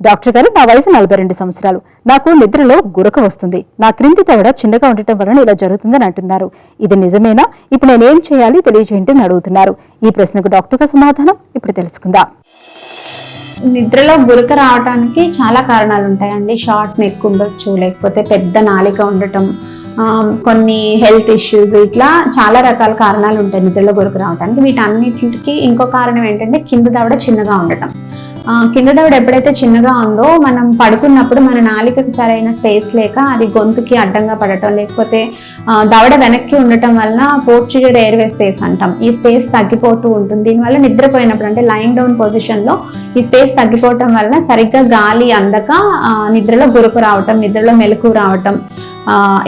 Doctor గారు, నా వయసు 42 సంవత్సరాలు. నాకు నిద్రలో గురక వస్తుంది. నా క్రింది దవడ చిన్నగా ఉండటం వలన ఇలా జరుగుతుందని అంటున్నారు. ఇది నిజమేనా? ఇప్పుడు నేనేం చేయాలి తెలియజేయండి అని అడుగుతున్నారు. ఈ ప్రశ్నకు డాక్టర్ గారి సమాధానం ఇప్పుడు తెలుసుకుందాం. నిద్రలో గురక రావడానికి చాలా కారణాలు ఉంటాయండి. షార్ట్ నెక్ ఉండొచ్చు, లేకపోతే పెద్ద నాలిక ఉండటం, కొన్ని హెల్త్ ఇష్యూస్, ఇట్లా చాలా రకాల కారణాలు ఉంటాయి నిద్రలో గురక రావడానికి. వీటన్నిటికి ఇంకో కారణం ఏంటంటే కింద దవడ చిన్నగా ఉండటం. కింద దవడ ఎప్పుడైతే చిన్నగా ఉందో మనం పడుకున్నప్పుడు మన నాలికకి సరైన స్పేస్ లేక అది గొంతుకి అడ్డంగా పడటం, లేకపోతే దవడ వెనక్కి ఉండటం వల్ల పోస్టీరియర్ ఎయిర్వే స్పేస్ అంటాం, ఈ స్పేస్ తగ్గిపోతూ ఉంటుంది. దీనివల్ల నిద్రపోయినప్పుడు అంటే లైన్ డౌన్ పొజిషన్లో ఈ స్పేస్ తగ్గిపోవటం వలన సరిగ్గా గాలి అందక నిద్రలో గురక రావటం, నిద్రలో మెలకువ రావటం,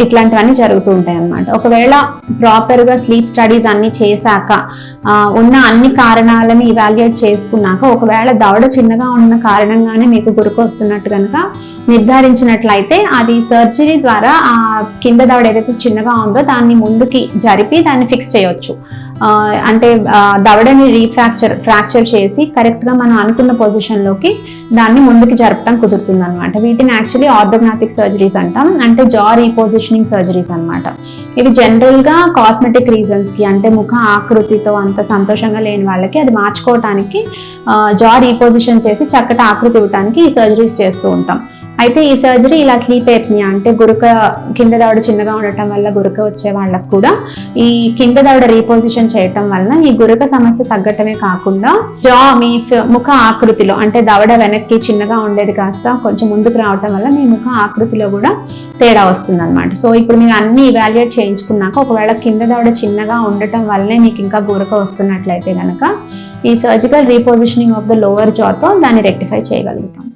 ఇట్లాంటివన్నీ జరుగుతూ ఉంటాయి అన్నమాట. ఒకవేళ ప్రాపర్గా స్లీప్ స్టడీస్ అన్ని చేశాక ఉన్న అన్ని కారణాలను ఇవాల్యుయేట్ చేసుకున్నాక ఒకవేళ దవడ చిన్నగా ఉన్న కారణంగానే మీకు గురక వస్తున్నట్టు కనుక నిర్ధారించినట్లయితే అది సర్జరీ ద్వారా ఆ కింద దవడ ఏదైతే చిన్నగా ఉందో దాన్ని ముందుకి జరిపి దాన్ని ఫిక్స్ చేయొచ్చు. అంటే దవడని ఫ్రాక్చర్ చేసి కరెక్ట్గా మనం అనుకున్న పొజిషన్లోకి దాన్ని ముందుకి జరపడం కుదురుతుంది అనమాట. వీటిని యాక్చువల్లీ ఆర్థోగ్నాటిక్ సర్జరీస్ అంటాం, అంటే జా రీపోజిషనింగ్ సర్జరీస్ అనమాట. ఇవి జనరల్గా కాస్మెటిక్ రీజన్స్కి, అంటే ముఖ ఆకృతితో అంత సంతోషంగా లేని వాళ్ళకి అది మార్చుకోవటానికి జా రీపోజిషన్ చేసి చక్కటి ఆకృతి ఇవ్వడానికి ఈ సర్జరీస్ చేస్తూ ఉంటాం. అయితే ఈ సర్జరీ ఇలా స్లీప్ ఎప్నియా అంటే గురక కింద దవడ చిన్నగా ఉండటం వల్ల గురక వచ్చే వాళ్ళకు కూడా ఈ కింద దవడ రీపోజిషన్ చేయటం వల్ల ఈ గురక సమస్య తగ్గటమే కాకుండా జా మీ ముఖ ఆకృతిలో అంటే దవడ వెనక్కి చిన్నగా ఉండేది కాస్త కొంచెం ముందుకు రావటం వల్ల మీ ముఖ ఆకృతిలో కూడా తేడా వస్తుంది అనమాట. సో ఇప్పుడు మీరు అన్ని ఇవాల్యుయేట్ చేయించుకున్నాక ఒకవేళ కింద దవడ చిన్నగా ఉండటం వల్లే మీకు ఇంకా గురక వస్తున్నట్లయితే కనుక ఈ సర్జికల్ రీపోజిషనింగ్ ఆఫ్ ద లోవర్ జాతో దాన్ని రెక్టిఫై చేయగలుగుతాం.